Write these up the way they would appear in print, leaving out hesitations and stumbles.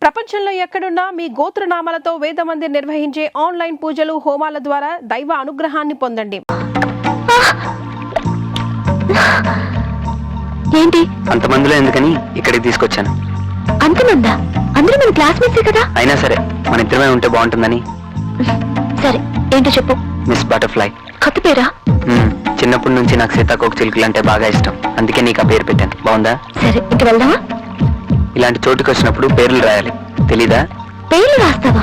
ప్రపంచంలో ఎక్కడున్నా మీ గోత్రనామాలతో వేదమందిర్ నిర్వహించే ఆన్లైన్ పూజలు హోమాల ద్వారా దైవ అనుగ్రహాన్ని పొందండి. ఏంటి అంతమందిలో ఎందుకని ఇక్కడికి తీసుకొచ్చాను. అంతమందా? అందరూ మన క్లాస్మేట్సే కదా. అయినా సరే మన ఇద్దరమే ఉంటే బాగుంటుందని. సరే ఏంటో చెప్పు. Miss butterfly. కొత్త పేరా? చిన్నప్పటి నుంచి నాకు సీతాకోక చిలుకలు అంటే బాగా ఇష్టం, అందుకే నీకు ఆ పేరు పెట్టాను. బాగుందా? సరే ఇంక వెళ్దామా? ఇలాంటి చోటుకి వచ్చినప్పుడు పేర్లు రాయాలి, తెలీదా? పేర్లు రాస్తావా?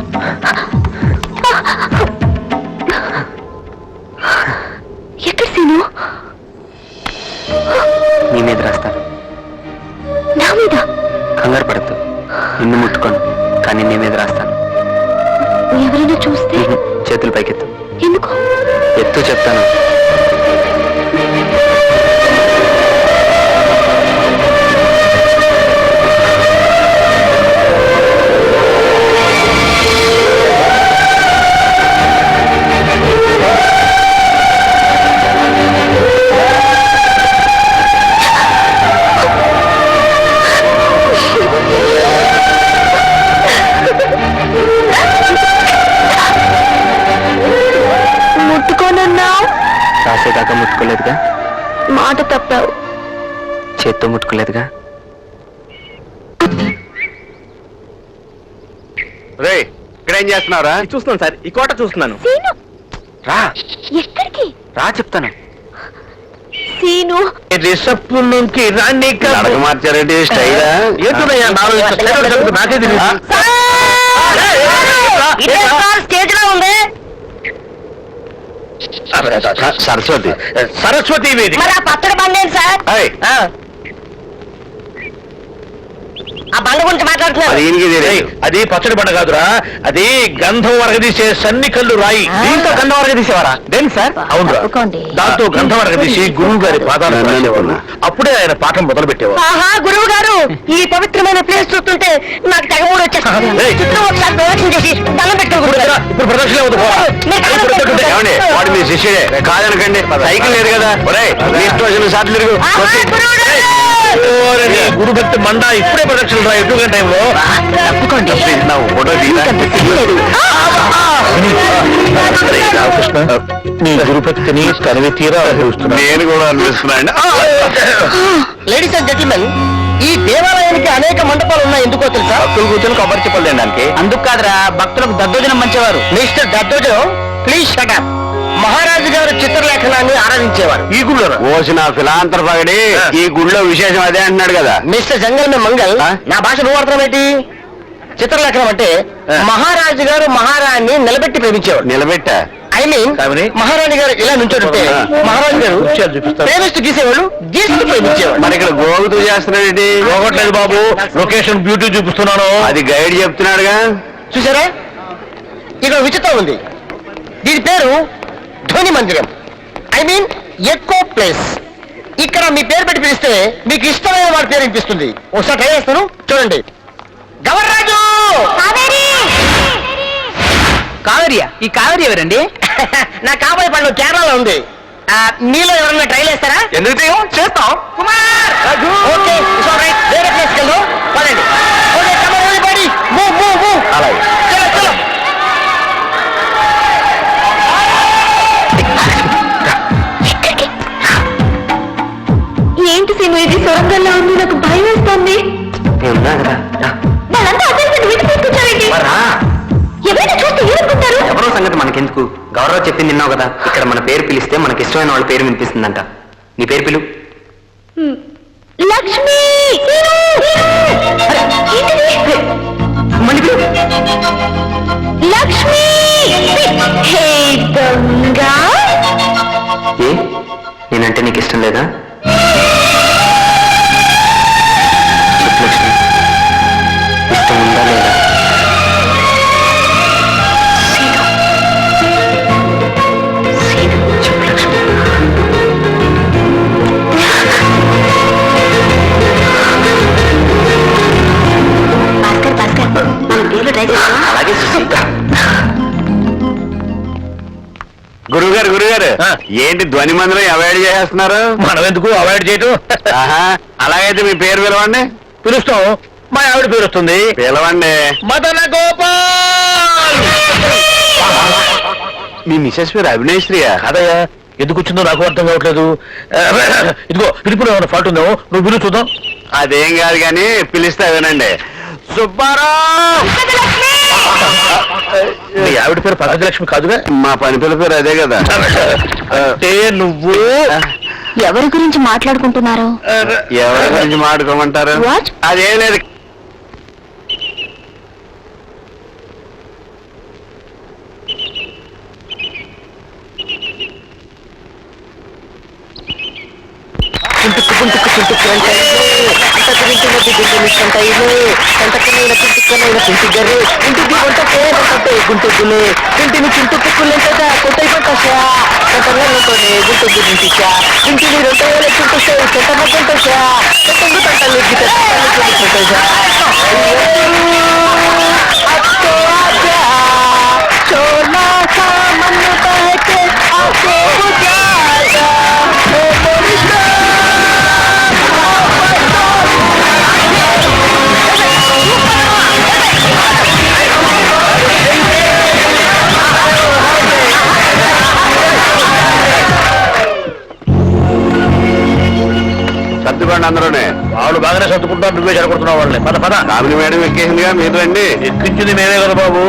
ఎక్కడ సీను? నీ మీద రాస్తాను. నా మీద? కంగారు పడద్దు, నిన్ను ముట్టుకోను, కానీ నీ మీద రాస్తాను. ఎవరైనా చూస్తే? చేతులు పైకెత్తు. ఎందుకు? ఎత్తు చెప్తాను. రాసేదాకా ముట్టుకోలేదుగా? మాట తప్పావు. చేత్తో ముట్టుకోలేదుగా? రే, ఇక్కడ ఏం చేస్తున్నారా? చూస్తున్నాను సార్, ఈ కోట చూస్తున్నాను. సీను రా. ఎక్కడికి రా చెప్తాను. సీను రిసెప్షన్ నుంచి రాండి. మార్చారంటే స్టైలా? నాకే తెలియదు. స్టేజ్ లో ఉంది. సరస్వతి. సరస్వతి వేదిక. మరి ఆ పచ్చడి బండి ఏంటి సార్? ఆ బండ గురించి మాట్లాడుతున్నారు. అది పచ్చడి బండ కాదురా, అది గంధం వరగదీసే సన్ని కళ్ళు రాయి. దీంతో గంధం వరగదీసేవారా? దేని సార్? అవును, దాంతో గంధం వరగదీసి గురువు గారి పాదాలు రాసేవారు. అప్పుడే ఆయన పాఠం మొదలు పెట్టేవారు. ఆహా, గురువు గారు, ఈ పవిత్రమైన ప్లేస్ చూస్తుంటే నాకు తెగమూడు వచ్చేస్తుంది. ఒకసారి ప్రదక్షిణ చేసి దండం పెట్టుకోకూడదు. ఇప్పుడు ప్రదక్షిణ వాడు మీ శిష్యుడే కాదనకండి. సైకిల్ లేదు కదా? మీ ఇష్టం వచ్చిన సార్లు తిరుగు. గురు భక్తి మండ ఇప్పుడే ప్రదక్షిణ రా. ఎప్పుడు టైంలో తప్పుకోండి. రామకృష్ణ, నీ గురుభక్తిని కనివి తీరా చూస్తున్నా. నేను కూడా అనిపిస్తున్నాను. లేడీస్ అండ్ జెంటిల్మెన్, ఈ దేవాలయానికి అనేక మండపాలు ఉన్నాయి. ఎందుకో తెలుసా? భక్తులు కూర్చొని కొబ్బరి చెప్పలు తినడానికి. అందుకు కాదురా, భక్తులకు దద్దోజనం మంచేవారు. మిస్టర్ దద్దోజనం, ప్లీజ్ షట్ అప్. మహారాజు గారు చిత్రలేఖనాన్ని ఆరాధించేవారు. ఈ గుళ్ళో ఓసిన ఫిలాంతరపగడి ఈ గుళ్ళో విశేషం అదే అంటున్నాడు కదా. మిస్టర్ జంగల్ మే మంగల్, నా భాష నువ్వు అర్థం ఏంటి? చిత్రలేఖనం అంటే మహారాజు గారు మహారాణి నిలబెట్టి ప్రేమించేవాడు. నిలబెట్టా? ఐ మీన్ మహారాణి గారు ఇలా నుంచోడుంటే మహారాజు గారు ప్రేమిస్తూ గీసేవాళ్ళు, గీస్తూ ప్రేమించేవాడు. మరి ఇక్కడ గోగుతూ చేస్తున్నాడు. పోగొట్టలేదు బాబు, లొకేషన్ బ్యూటీ చూపిస్తున్నాను. అది గైడ్ చెప్తున్నాడుగా. చూసారా, ఇక్కడ విచిత్రం ఉంది. దీని పేరు ధ్వని మందిరం, ఐ మీన్ ఎకో ప్లేస్. ఇక్కడ మీ పేరు పెట్టి పిలిస్తే మీకు ఇష్టమైన వాడి పేరు వినిపిస్తుంది. ఒకసారి ట్రై చేస్తాను, చూడండి. గవర్రాజు! కావేరియా? ఈ కావేరి ఎవరండి? నా కాబోయే పండు కేరళలో ఉంది. మీలో ఎవరన్నా ట్రై చేస్తారా? ఎందుకు చేస్తాం? Kumar! Okay, it's all right. వేరే ప్లేస్కి వెళ్దాం, పదండి. Okay, come on everybody, move move move. అలాగే. చలో చలో. ఏంటి సీను, ఇది సొరంగంలో ఉంది, నాకు భయం వేస్తుంది. ఉన్నా కదా. వాళ్ళంతా అదే వీటి తీసుకొచ్చారండి. ఎవరైనా చూస్తే ఏమనుకుంటారు? ఎవరో సంగతి మనకెందుకు? గౌరవ చెప్పింది విన్నావు కదా, ఇక్కడ మన పేరు పిలిస్తే మనకి ఇష్టమైన వాళ్ళ పేరు వినిపిస్తుందంట. నీ పేరు పిలు. లక్ష్మి! మళ్ళీ పిలు. లక్ష్మి! హే దొంగ! ఏ, నేనంటే నీకు ఇష్టం లేదా? చెప్పు లక్ష్మి, ఇష్టం ఉందా లేదా? చెప్పు లక్ష్మి. భాస్కర్ భాస్కర్, మన పేర్లు ట్రై చేస్తావా? అలాగే గురుగారు గురుగారు, ఏంటి ధ్వని మందిరం అవాయిడ్ చేసేస్తున్నారు? మనం ఎందుకు అవాయిడ్ చేయటం? అలాగైతే మీ పేరు పిలవండి. పిలుస్తాం. మా ఆవిడ పేరు వస్తుంది. పిలవండి. మదన గోపాల్. మీ మిసెస్ పేరు అవినేశ్వరియా? కాదయ్యా, ఎందుకు వచ్చిందో నాకు అర్థం కావట్లేదు. ఇదిగో పిలుపులో ఏమైనా ఫాల్ట్ ఉందేమో, నువ్వు పిలువు చూద్దాం. అదేం కాదు కానీ పిలిస్తే వినండి. సుబ్బారావు. మీ ఆవిడ పేరు పరాజలక్ష్మి కాదుగా? మా పని పిల్ల పేరు అదే కదా. అంటే నువ్వు ఎవరి గురించి మాట్లాడుకుంటున్నారు? ఎవరి గురించి మాట్లాడుకోమంటారు? What? అదేం లేదు. ఇంటిని చింటు కుక్కులంటగా కొట్టై పట్టా కొట్టలే గుంటు గురించా ఇంటిని 2000 చుట్టూ చెట్టమా చెట్టంగు తంటలు చోలా సామన్ను పహకే ఆకే బుజాగా సర్దుకోండి అందరూనే. వాళ్ళు బాగానే సర్దుకుంటారు, నువ్వే జరగొడుతున్నావు వాళ్ళని. పద పద. కామిని మేడం ఎక్కేసిందిగా, మీరు రండి. ఎక్కించింది మేమే కదా బాబు.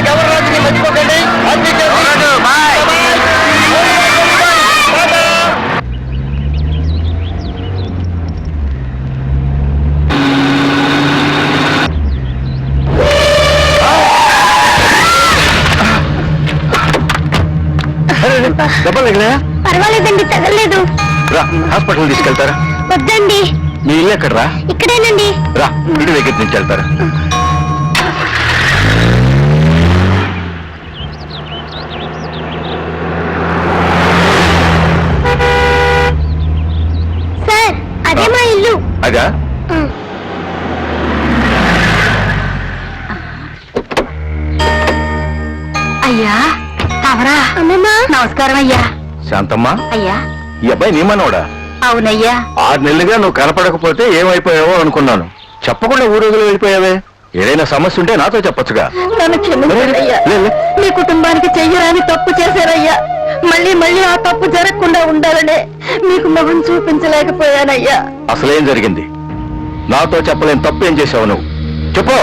గవర్నరాజుని మర్చిపోకండి. దెబ్బలు తగిలాయా? పర్వాలేదండి, తగలేదు. రా, హాస్పిటల్ తీసుకెళ్తారా? వద్దండి, మీ ఇల్లు ఎక్కడరా? ఇక్కడేనండి. రా, ఇంటి దగ్గర నుంచి వెళ్తారా? సార్, అదే మా ఇల్లు. అదా? అయ్యా, అవరా? అమ్మమ్మా, నమస్కారం అయ్యా. శాంతమ్మా, అయ్యా. ఈ అబ్బాయి నీ మనోడా? అవునయ్యా. 6 నెలలుగా నువ్వు కనపడకపోతే ఏమైపోయావో అనుకున్నాను. చెప్పకుండా ఊరేగులు వెళ్ళిపోయావే. ఏదైనా సమస్య ఉంటే నాతో చెప్పొచ్చుగా. నన్ను క్షమించండయ్యా. లే, లే. మీ కుటుంబానికి చెయ్యరాని తప్పు చేశారయ్యా. మళ్ళీ మళ్ళీ ఆ తప్పు జరగకుండా ఉండాలనే మీకు మొహం చూపించలేకపోయానయ్యా. అసలేం జరిగింది? నాతో చెప్పలేని తప్పు ఏం చేసావు నువ్వు? చెప్పు.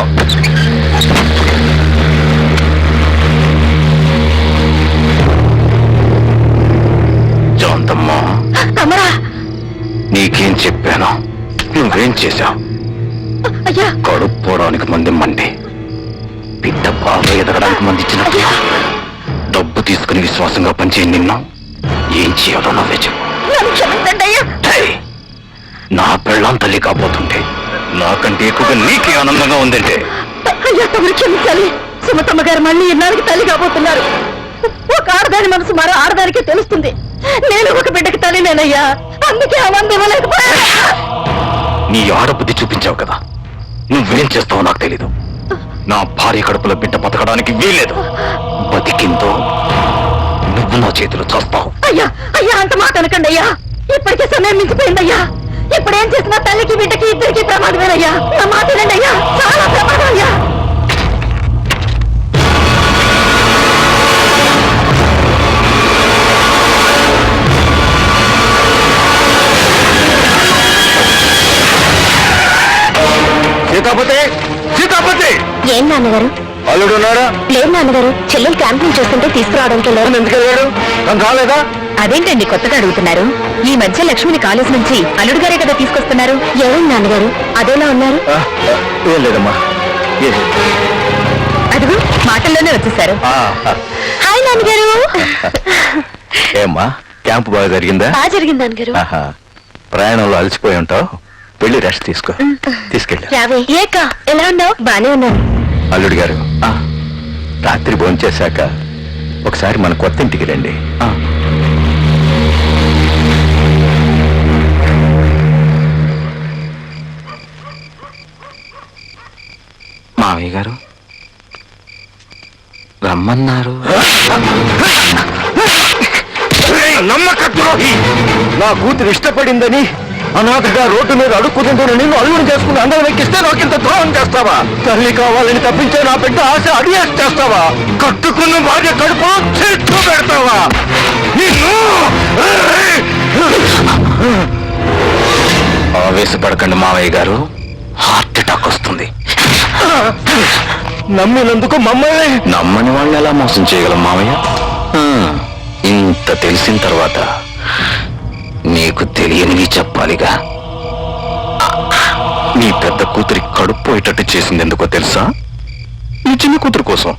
శాంతమ్మా, కమరా. నీకేం చెప్పాను? నువ్వేం చేశావు? అయ్యా, కడుపు పోవడానికి మంది మండి, బిడ్డ బాగా ఎదగడానికి మంది ఇచ్చిన డబ్బు తీసుకుని విశ్వాసంగా పనిచేయి. నిన్ను ఏం చేయాలో నువ్వే చెప్పు. నన్ను క్షమించండి అయ్యా. ఏయ్, నా పెళ్ళాం తల్లి కాబోతుంటే నాకంటే ఎక్కువగా నీకే ఆనందంగా ఉందంటే. అయ్యా, తమరు క్షమించాలి. సుమతమ్మ గారు మళ్ళీ ఇన్నాళ్ళకి తల్లి కాబోతున్నారు. ఒక ఆడదాని మనసు మరో ఆడదానికే తెలుస్తుంది. నేను ఒక బిడ్డకి తల్లినేనయ్యా. అందుకే ఆ మంది ఇవ్వలేకపోయా. నీ ఆడబుద్ధి చూపించావు కదా, నువ్వేం చేస్తావో నాకు తెలీదు. నా భార్య కడుపులో బిడ్డ బతకడానికి వీల్లేదు. బతికిందో నువ్వు నా చేతిలో చేస్తావు. అయ్యా, అయ్యా, అంత మాట అనకండి అయ్యా. ఇప్పటికే సమయం మించిపోయిందయ్యా. ఇప్పుడేం చేసినా తల్లికి బిడ్డకి ఇద్దరికి ప్రమాదమేనయ్యా. నా మాట వినండి అయ్యా, చాలా ప్రమాదం అయ్యా. సీతాపతి, సీతాపతి! ఏం నాన్నగారు? అల్లుడు ఉన్నాడా? లేదు నాన్నగారు, చెల్లెలు క్యాంప్ నుంచి వస్తుంటే తీసుకురావడానికి వెళ్ళారు. ఎందుకు వెళ్ళాడు? తను రాలేదా? అదేంటండి కొత్తగా అడుగుతున్నారు? ఈ మధ్య లక్ష్మిని కాలేజ్ నుంచి అల్లుడు గారే కదా తీసుకొస్తున్నారు. ఏమైంది నాన్నగారు, అదేలా ఉన్నారు? ఏం లేదమ్మా. అదిగో మాటల్లోనే వచ్చేసారు. హాయ్ నాన్నగారు. ఏమ్మా, క్యాంపు బాగా జరిగిందా? బాగా జరిగింది నాన్నగారు. ఆహా, ప్రయాణంలో అలసిపోయి ఉంటావు, వెళ్ళి రెస్ట్ తీసుకో. తీసుకెళ్ళి. రావే. ఏక, ఎలా ఉన్నావు? బానే ఉన్నాను. అల్లుడు గారు, రాత్రి భోంచేశాక ఒకసారి మన కొత్త ఇంటికి రండి. మావయ్య గారు రమ్మన్నారు. నమ్మక ద్రోహి! నా కూతురు ఇష్టపడిందని అనాథగా రోడ్డు మీద అడుక్కుతుంటున్న నిన్ను అల్లుని చేసుకుని అందరం ఎక్కిస్తే నాకు ఇంత ద్రోహం చేస్తావా? తల్లి కావాలని తప్పించే నా బిడ్డ ఆశ అడిగేసి చేస్తావా? కట్టుకున్న భార్య కడుపు చెట్టు పెడతావా? నిన్ను ఆవేశపడకండి మావయ్య గారు, హార్ట్ అటాక్ వస్తుంది. నమ్మినందుకు మమ్మల్ని నమ్మని వాళ్ళని ఎలా మోసం చేయగలం మావయ్య? ఇంత తెలిసిన తర్వాత నీకు తెలియనివి చెప్పాలిగా. నీ పెద్ద కూతురి కడుపు పోయేటట్టు చేసింది ఎందుకో తెలుసా? నీ చిన్న కూతురు కోసం.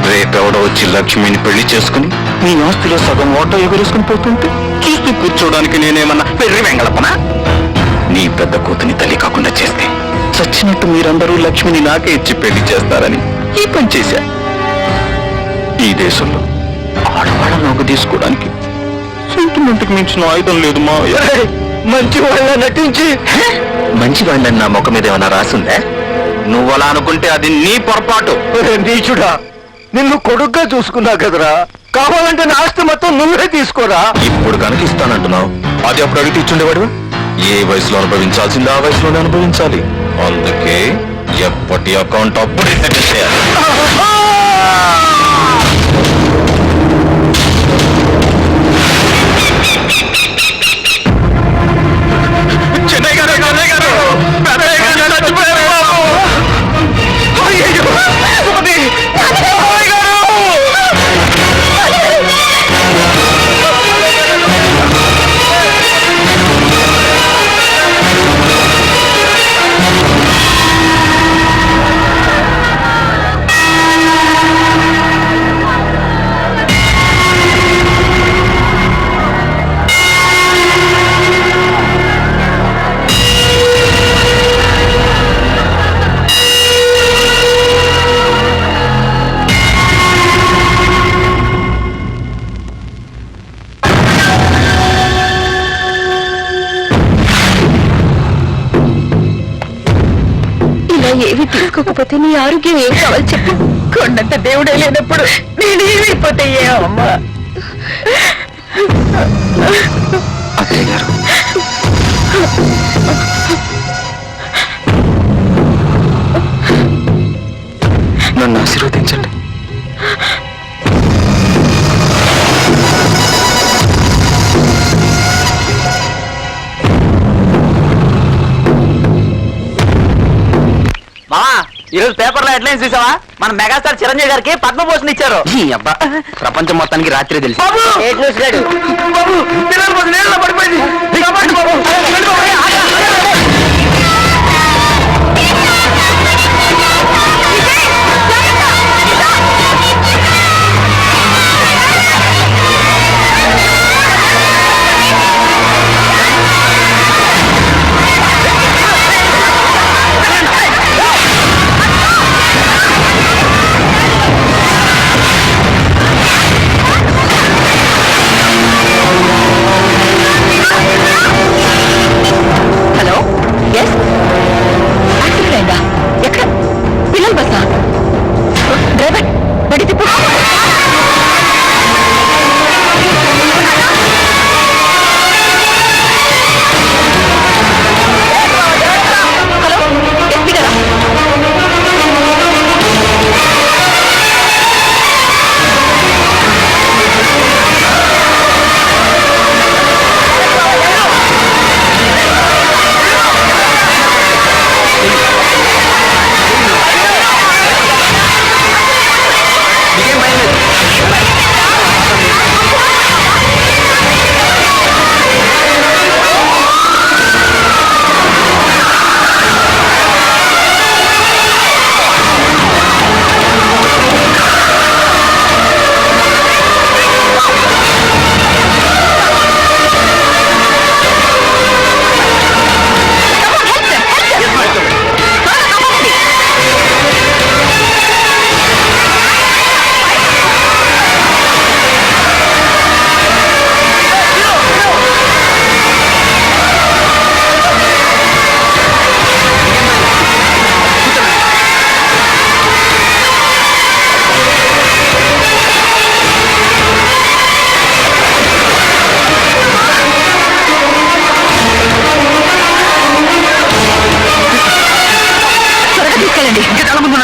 రేపెవడో వచ్చి లక్ష్మిని పెళ్లి చేసుకుని నీ ఆస్తిలో సగం ఓటో ఎగురేసుకుని పోతుంటే చూస్తూ కూర్చోడానికి నేనేమన్నా పెర్రి వెంగళపనా? నీ పెద్ద కూతుని తల్లి కాకుండా చేస్తే చచ్చినట్టు మీరందరూ లక్ష్మిని నాకే ఇచ్చి పెళ్లి చేస్తారని ఈ పని చేశా. ఈ దేశంలో ఆడవాళ్ళ నోగు తీసుకోవడానికి సెంటిమెంట్కి మించిన ఆయుధం లేదు మా. మంచి వాళ్ళ నటించి మంచి వాళ్ళని నా ముఖం మీద ఏమైనా రాసిందే? నువ్వు అలా అనుకుంటే అది నీ పొరపాటు. నీచుడా, నిన్ను కొడుగ్గా చూసుకున్నా కదరా, కావాలంటే నా ఆస్తి మొత్తం నువ్వే తీసుకోరా. ఇప్పుడు కనుక ఇస్తానంటున్నావు, అది అప్పుడు అడిగి ఇచ్చుండేవాడు. ఏ వయసులో అనుభవించాల్సింది ఆ వయసులోనే అనుభవించాలి. అందుకే ఎప్పటి అకౌంట్ అప్పుడే సెటిల్ చేయాలి. చెన్నై గారు, అన్నయ్య గారు, పెద్దయ్య గారు చచ్చిపోయారు బాబు. అయ్యయ్యో, సుమతి, అన్నయ్య గారు. ఏవి తీసుకోకపోతే నీ ఆరోగ్యం ఏం కావాలి చెప్పు. కొండంత దేవుడే లేనప్పుడు నేనేమైపోతే అమ్మా. అత్తయ్య గారు, నన్ను ఆశీర్వదించండి. మావా, ఈరోజు పేపర్లో హెడ్లైన్స్ చూసావా? మన మెగాస్టార్ చిరంజీవి గారికి పద్మభూషణ్ ఇచ్చారు. ఈ అబ్బా, ప్రపంచం మొత్తానికి రాత్రి తెలిసి. పడిపోయింది.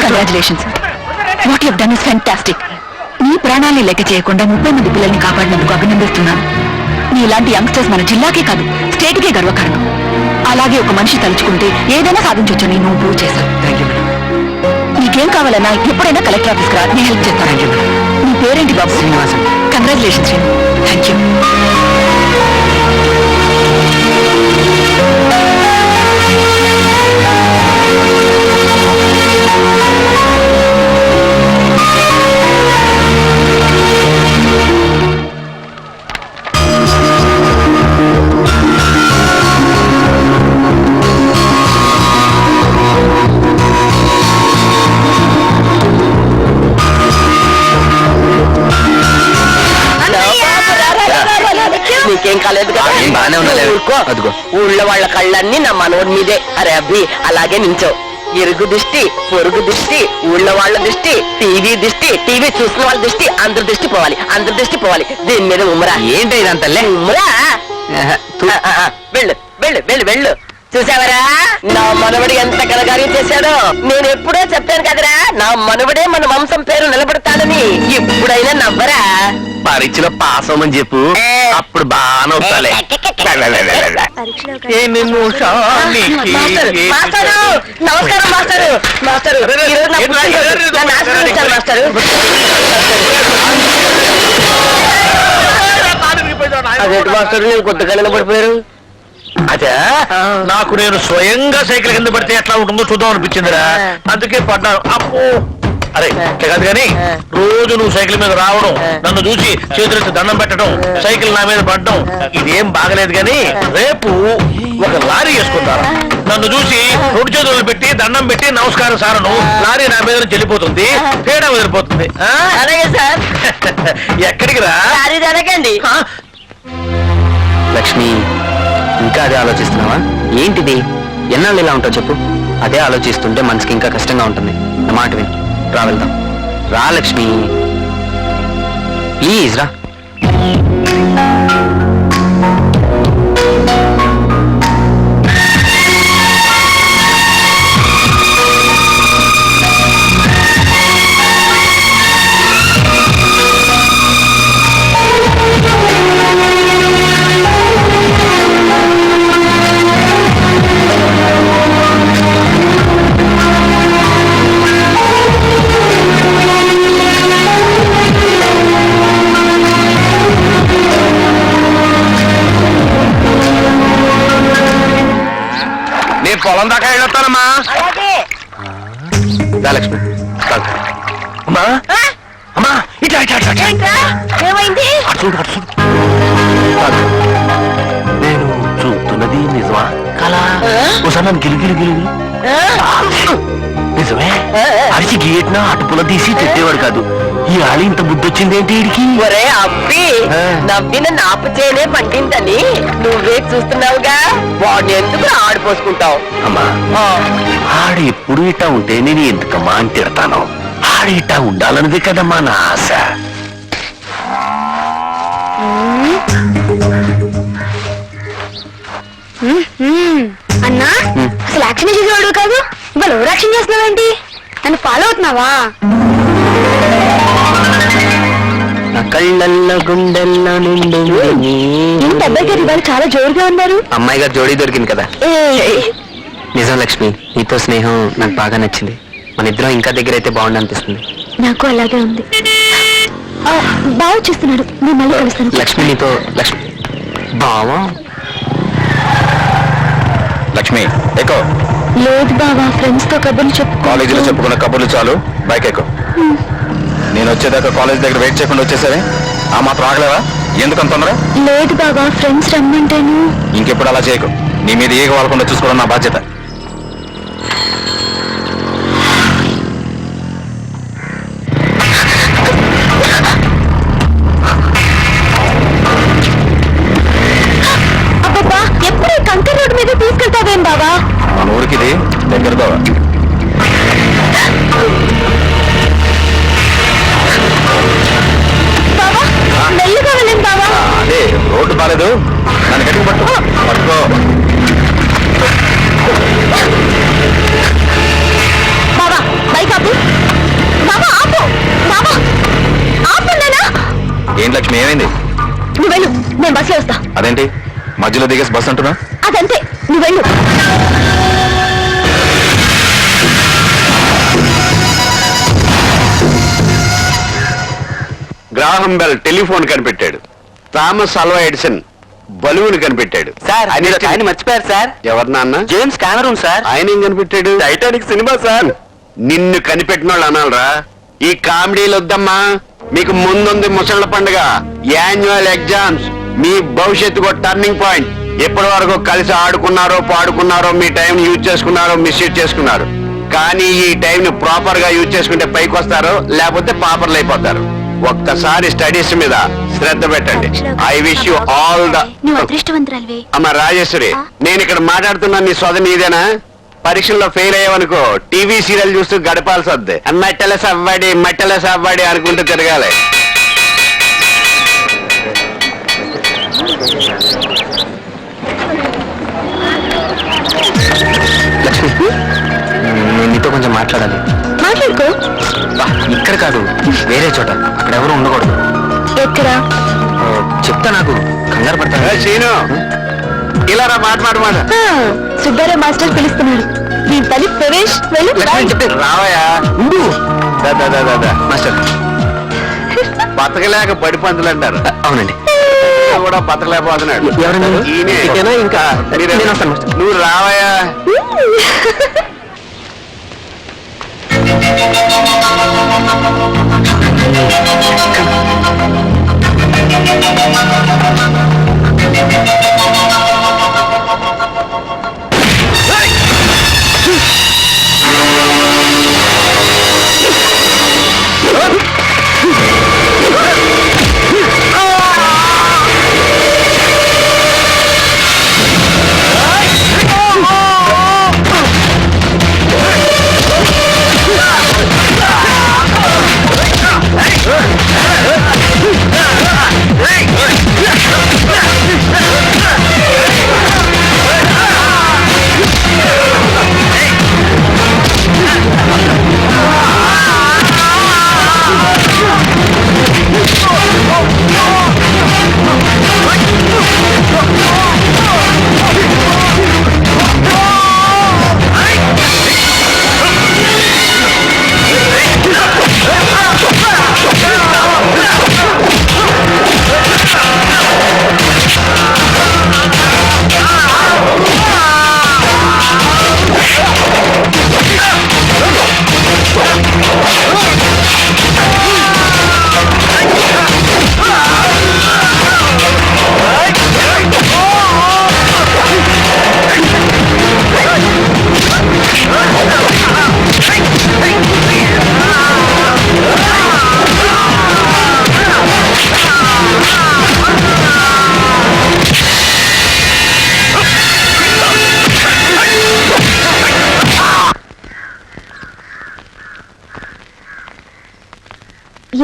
Congratulations. What you done is fantastic. నీ ప్రాణాన్ని లెక్క చేయకుండా 30 మంది పిల్లల్ని కాపాడినందుకు అభినందిస్తున్నాను. నీలాంటి యంగ్స్టర్స్ మన జిల్లాకే కాదు స్టేట్కే గర్వకారణం. అలాగే ఒక మనిషి తలుచుకుంటే ఏదైనా సాధించొచ్చని నువ్వు ప్రూవ్ చేశావు. నీకేం కావాలన్నా ఎప్పుడైనా కలెక్టర్ ఆఫీస్కి రా, నేను హెల్ప్ చేస్తాను. నీ పేరేంటి బాబు? Srinivasam. Congratulations Srinu. Thank you. నీకేం కాలేదు కదా? బానే ఉన్నది. ఊరుకో. అదిగో. ఊళ్ళో వాళ్ళ కళ్ళన్నీ నా మనోడి మీదే. అరే అబ్బి అలాగే నించో. ఇరుగు దిష్టి, పొరుగు దిష్టి, ఊళ్ళో వాళ్ళ దృష్టి, టీవీ చూసిన వాళ్ళ దృష్టి, అందరి దృష్టి పోవాలి, అందరి దృష్టి పోవాలి. దీని మీద ఉమ్మరా. ఏంటి ఇదంతా? ఉమ్మరా. వెళ్ళు వెళ్ళు వెళ్ళు వెళ్ళు. చూసావరా నా మనవడి ఎంత కలగారి చేశాడో. నేను ఎప్పుడో చెప్పాను కదరా నా మనవడే మన వంశం పేరు నిలబడతాడని. ఇప్పుడైనా నవ్వరా. పరీక్షలో పాస్ అవ్వమని చెప్పు, అప్పుడు బాగా అవుతాలే. మాస్టరు, మాస్టరు, నమస్కారం మాస్టరు. మాస్టరు ఈరోజు నా పుట్టినరోజు. నన్ను ఆశీర్వదించాలి మాస్టరు. అదేంటి మాస్టరు నేను కొత్తగా నిలబడిపోయారు? అదే నాకు నేను స్వయంగా సైకిల్ కింద పడితే ఎట్లా ఉంటుందో చూద్దాం అనిపించిందిరా, అందుకే పడ్డాను. అప్పో అరే అట్లా కాదు కానీ రోజు నువ్వు సైకిల్ మీద రావడం, నన్ను చూసి చేతులెత్తి దండం పెట్టడం, సైకిల్ నా మీద పడడం ఇదేం బాగలేదు. కానీ రేపు ఒక లారీ వేసుకుంటారు. నన్ను చూసి 2 చేతులు పెట్టి దండం పెట్టి నమస్కారం సారను, లారీ నా మీద నుంచి వెళ్ళిపోతుంది, తేడా వదిలిపోతుంది. అలాగే సార్. ఎక్కడికి రా? అడగండి. లక్ష్మి, ఇంకా అదే ఆలోచిస్తున్నావా? ఏంటిది? ఎన్నాళ్ళు ఇలా ఉంటావు చెప్పు. అదే ఆలోచిస్తుంటే మనసుకి ఇంకా కష్టంగా ఉంటుంది. నా మాట విని రా, వెళ్దాం. రా లక్ష్మి, ప్లీజ్ రా. నేను పొలం దాకా వెళ్ళొస్తానమ్మా. రా లక్ష్మి, కాదు. అమ్మా అమ్మా, ఇట్లా ఇట్లా ఇట్లా ఇట్లా. ఏమైంది? అటు చూడు, అటు చూడు. కాదు, నేను చూస్తున్నది నిజమా కలా? ఒకసారి నన్ను గిలిగిలి గిలిగిలి. నిజమే. అరిచి గేట్న అటుపుల తీసి పెట్టేవాడు కాదు. ఈ ఆలి ఇంత బుద్ధి వచ్చింది ఏంటి వీడికి? ఒరే అబ్బి, నవ్విన నాపు చేయనే పండిందని నువ్వే చూస్తున్నావుగా. వాడిని ఎందుకు ఆడిపోసుకుంటావు? అమ్మా, ఆడు ఎప్పుడు ఇట్టా ఉంటే నేను ఎందుకమ్మా అని తిడతాను. ఆడు ఇట్టా ఉండాలన్నది కదమ్మా నా ఆశ. అన్నా, అసలు యాక్షన్ చేసేవాడు కాదు, ఇవాళ ఓవర్ యాక్షన్ చేస్తున్నావేంటి? నన్ను ఫాలో అవుతున్నావా? నా కళ్ళల్లో గుండెల్లో నిండు ఏంటి అబ్బాయి గారు ఇవాళ చాలా జోరుగా ఉన్నారు? అమ్మాయి గారు జోడీ దొరికింది కదా. నిజం లక్ష్మి, నీతో స్నేహం నాకు బాగా నచ్చింది. మన ఇద్దరం ఇంకా దగ్గర అయితే బాగుండు అనిపిస్తుంది. నాకు అలాగే ఉంది. బాగా చూస్తున్నాడు, నేను మళ్ళీ కలుస్తాను. లక్ష్మి నీతో. లక్ష్మి బావా? లక్ష్మి ఎక్కువ. లేదు బావా, ఫ్రెండ్స్ తో కబుర్లు కాలేజీలో చెప్పుకున్న కబుర్లు చాలు, బైక్ ఎక్కువ. నేను వచ్చేదాకా కాలేజ్ దగ్గర వెయిట్ చేయకుండా వచ్చేసరి ఆ మాత్రం ఆగలేవా? ఎందుకంత తొందర? లేదు బావా, ఫ్రెండ్స్ రమ్మంటేను. ఇంకెప్పుడు అలా చేయకు. నీ మీద ఏగ వాళ్ళకుండా చూసుకోవడం నా బాధ్యత. అబ్బబ్బా, ఎప్పుడు కంకర్ రోడ్డు మీద తీసుకెళ్తావేం బావా? మన ఊరికి ఇది దగ్గరతో. బావా, మెల్లిగా వెళ్ళండి బావా. అదే రోడ్డు బాలేదు, నన్ను గట్టిగా పట్టు. పట్టుకో. ఏంటి లక్ష్మి, ఏమైంది? నువ్వు వెళ్ళు, నేను బస్సులో వస్తా. అదేంటి మధ్యలో దిగేసి బస్ అంటున్నా? అదంతే, నువ్వు వెళ్ళు. గ్రాహం బెల్ టెలిఫోన్ కనిపెట్టాడు. థామస్ అల్వా ఎడిసన్ బలువుని కనిపెట్టాడు. సార్ ఆయన మర్చిపోయారు సార్. ఎవరు నాన్న? James Cameron sir. ఆయన ఏం కనిపెట్టాడు? Titanic cinema sir. నిన్ను కనిపెట్టిన వాళ్ళు అనాలరా? ఈ కామెడీలు వద్దమ్మా. మీకు ముందుంది ముసళ్ళ పండుగ, యాన్యువల్ ఎగ్జామ్స్. మీ భవిష్యత్తుకు టర్నింగ్ పాయింట్. ఎప్పటి వరకు కలిసి ఆడుకున్నారో పాడుకున్నారో, మీ టైం యూజ్ చేసుకున్నారో మిస్యూజ్ చేసుకున్నారు. కానీ ఈ టైం ని ప్రాపర్ గా యూజ్ చేసుకుంటే పైకి వస్తారు, లేకపోతే పాపర్లు అయిపోతారు. ఒక్కసారి స్టడీస్ మీద శ్రద్ధ పెట్టండి. I wish you all the. నువ్వు అదృష్టవంతురాలివి. అమ్మ రాజేశ్వరి, నేను ఇక్కడ మాట్లాడుతున్నా నీ సోదరి నీదేనా? పరీక్షల్లో ఫెయిల్ అయ్యావనుకో టీవీ సీరియల్ చూస్తూ గడపాల్సి వద్ది. మట్టెల సవ్వాడి అనుకుంటూ తిరగాలి. లక్ష్మి, నేను నీతో కొంచెం మాట్లాడాలి. మాట్లాడుకో. ఇక్కడ కాదు, వేరే చోట. అక్కడ ఎవరు ఉండకూడదు. ఎక్కడ? చెప్తా, నాకు కంగారు పడతా. సీను, ఇలా రా, మాట. సుబ్బారావు మాస్టర్ పిలుస్తున్నాడు. నీ తల్లి ప్రవేశ్, వెళ్ళు. లక్ష్మి చెప్తే రావయ్యా. ఉండు. మాస్టర్, బతకలేక పడి పంతులు అంటారు. అవునండి. కూడా బతకలేకపోతున్నాడు. ఎవరన్నారు? ఈయనే. ఇదేనా? ఇంకా మీరే. నేను వస్తాను మాస్టర్. నువ్వు రావయ్యా.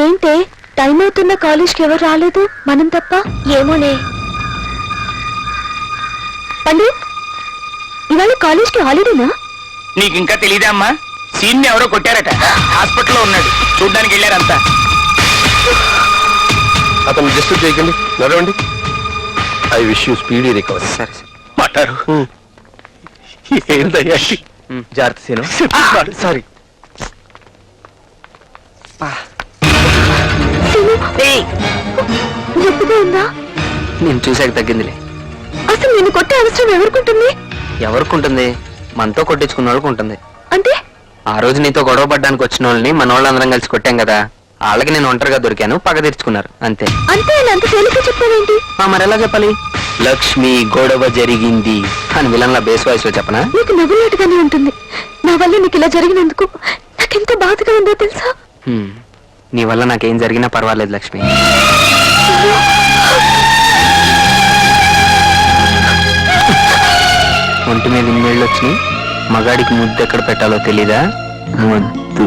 ఏంటే టైం అవుతున్న కాలేజ్కి ఎవరు రాలేదు, మనం తప్ప? ఏమోనే. పండిత్, ఇవాళ కాలేజ్కి హాలిడేనా? నీకు ఇంకా తెలియదా అమ్మా? సీన్ ఎవరో కొట్టారట, హాస్పిటల్లో ఉన్నాడు. చూడ్డానికి వెళ్ళారంతా. అతను డిస్టర్బ్ చేయకండి, నడవండి. I wish you speedy recovery. సరే సరే. మాట్లాడు. ఏంటయ్యా? జాగ్రత్త సీను. సారీ. నొప్పిగా ఉందా? నేను చూసాక తగ్గిందిలే. అసలు నేను కొట్టే అవసరం ఎవరికుంటుంది? ఎవరికి ఉంటుంది? మనతో కొట్టించుకున్న వాళ్ళకి ఉంటుంది. అంటే ఆ రోజు నీతో గొడవ పడ్డానికి వచ్చిన వాళ్ళని మన వాళ్ళందరం కలిసి కొట్టాం కదా, వాళ్ళకి నేను ఒంటరిగా దొరికాను, పగ తీర్చుకున్నారు అంతే. అంతే అని అంత తేలిక చెప్పావేంటి? మరి ఎలా చెప్పాలి? లక్ష్మి గొడవ జరిగింది అని విలన్ల బేస్ వాయిస్ లో చెప్పనా? నీకు నవ్వులాటగానే ఉంటుంది. నా వల్ల నీకు ఇలా జరిగినందుకు నాకెంత బాధగా ఉందో తెలుసా? నీ వల్ల నాకేం జరిగినా పర్వాలేదు లక్ష్మి. ఒంటి మీద ఇన్నేళ్ళు వచ్చినాయి, మగాడికి ముద్దు ఎక్కడ పెట్టాలో తెలీదా? ముద్దు.